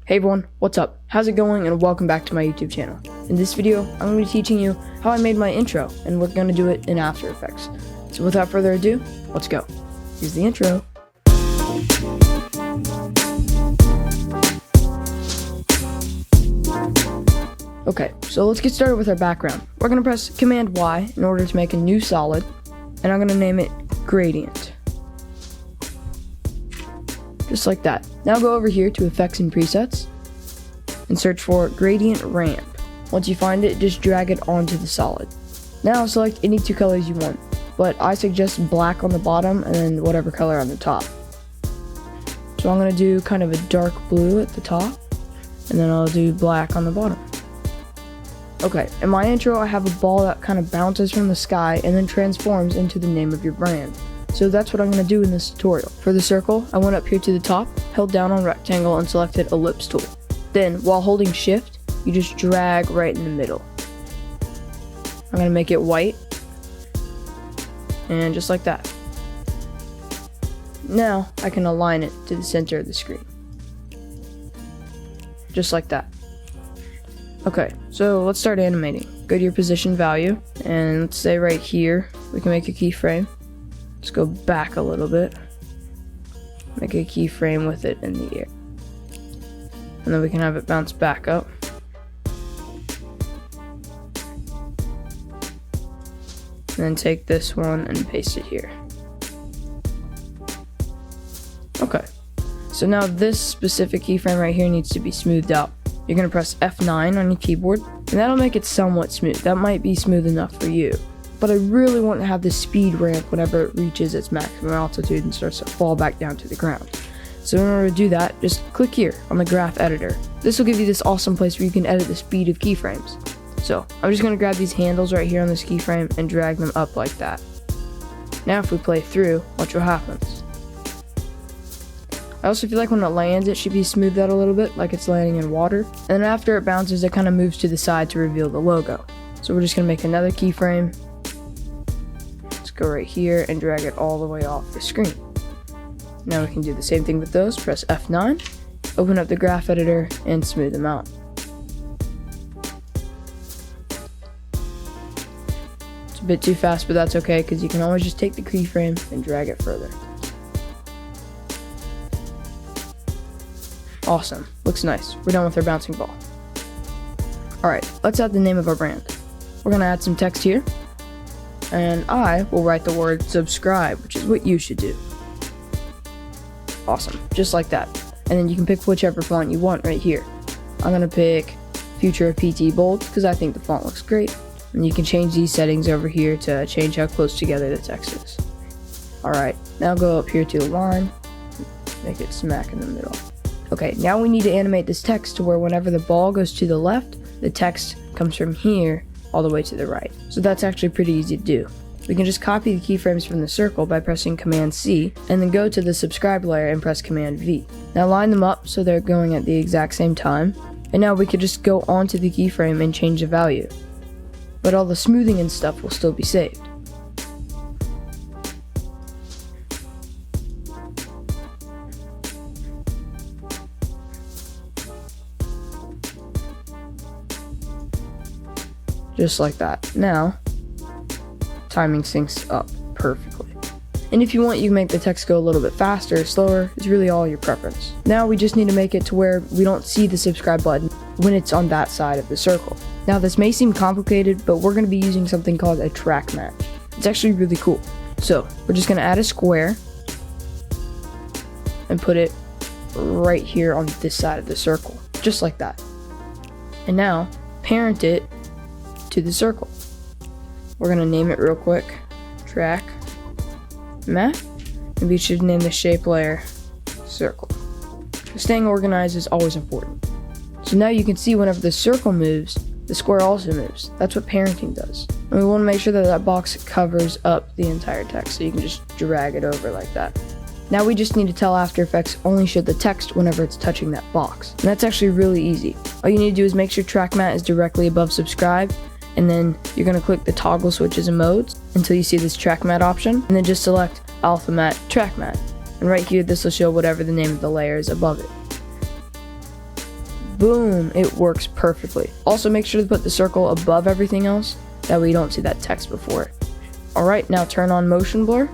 Hey everyone, what's up? How's it going, and welcome back to my YouTube channel. In this video, I'm going to be teaching you how I made my intro, and we're going to do it in After Effects. So without further ado, let's go. Here's the intro. Okay, so let's get started with our background. We're going to press Command Y in order to make a new solid, and I'm going to name it Gradient. Just like that. Now go over here to Effects and Presets and search for Gradient Ramp. Once you find it, just drag it onto the solid. Now select any two colors you want, but I suggest black on the bottom and then whatever color on the top. So I'm going to do kind of a dark blue at the top, and then I'll do black on the bottom. Okay, in my intro I have a ball that kind of bounces from the sky and then transforms into the name of your brand. So that's what I'm going to do in this tutorial. For the circle, I went up here to the top, held down on rectangle, and selected ellipse tool. Then, while holding shift, you just drag right in the middle. I'm going to make it white, and just like that. Now, I can align it to the center of the screen. Just like that. Okay, so let's start animating. Go to your position value, and let's say right here, we can make a keyframe. Let's go back a little bit. Make a keyframe with it in the air. And then we can have it bounce back up. And then take this one and paste it here. Okay. So now this specific keyframe right here needs to be smoothed out. You're going to press F9 on your keyboard, and that'll make it somewhat smooth. That might be smooth enough for you. But I really want to have the speed ramp whenever it reaches its maximum altitude and starts to fall back down to the ground. So in order to do that, just click here on the graph editor. This will give you this awesome place where you can edit the speed of keyframes. So I'm just going to grab these handles right here on this keyframe and drag them up like that. Now if we play through, watch what happens. I also feel like when it lands, it should be smoothed out a little bit, like it's landing in water. And then after it bounces, it kind of moves to the side to reveal the logo. So we're just going to make another keyframe. Go right here and drag it all the way off the screen. Now we can do the same thing with those. Press F9, open up the graph editor, and smooth them out. It's a bit too fast, but that's okay because you can always just take the keyframe and drag it further. Awesome, looks nice. We're done with our bouncing ball. Alright, let's add the name of our brand. We're gonna add some text here. And I will write the word subscribe, which is what you should do. Awesome, just like that. And then you can pick whichever font you want right here. I'm gonna pick Future of PT Bold because I think the font looks great. And you can change these settings over here to change how close together the text is. Alright, now go up here to align, make it smack in the middle. Okay, now we need to animate this text to where whenever the ball goes to the left, the text comes from here all the way to the right. So that's actually pretty easy to do. We can just copy the keyframes from the circle by pressing Command C, and then go to the subscribe layer and press Command V. Now line them up so they're going at the exact same time, and now we could just go onto the keyframe and change the value. But all the smoothing and stuff will still be saved. Just like that. Now, timing syncs up perfectly. And if you want, you can make the text go a little bit faster or slower. It's really all your preference. Now we just need to make it to where we don't see the subscribe button when it's on that side of the circle. Now this may seem complicated, but we're going to be using something called a track match. It's actually really cool. So we're just going to add a square and put it right here on this side of the circle, just like that. And now parent it to the circle. We're gonna name it real quick, track matte, and we should name the shape layer circle. Staying organized is always important. So now you can see whenever the circle moves, the square also moves. That's what parenting does. And we want to make sure that that box covers up the entire text, so you can just drag it over like that. Now we just need to tell After Effects only show the text whenever it's touching that box. And that's actually really easy. All you need to do is make sure track matte is directly above subscribe, and then you're going to click the toggle switches and modes until you see this track matte option, and then just select alpha matte, track matte. And right here, this will show whatever the name of the layer is above it. Boom, it works perfectly. Also make sure to put the circle above everything else, that way you don't see that text before it. Alright, now turn on motion blur,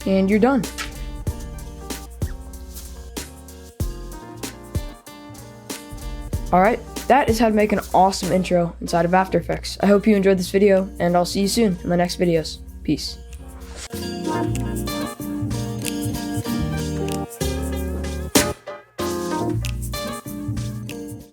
and you're done. Alright, that is how to make an awesome intro inside of After Effects. I hope you enjoyed this video, and I'll see you soon in the next videos. Peace.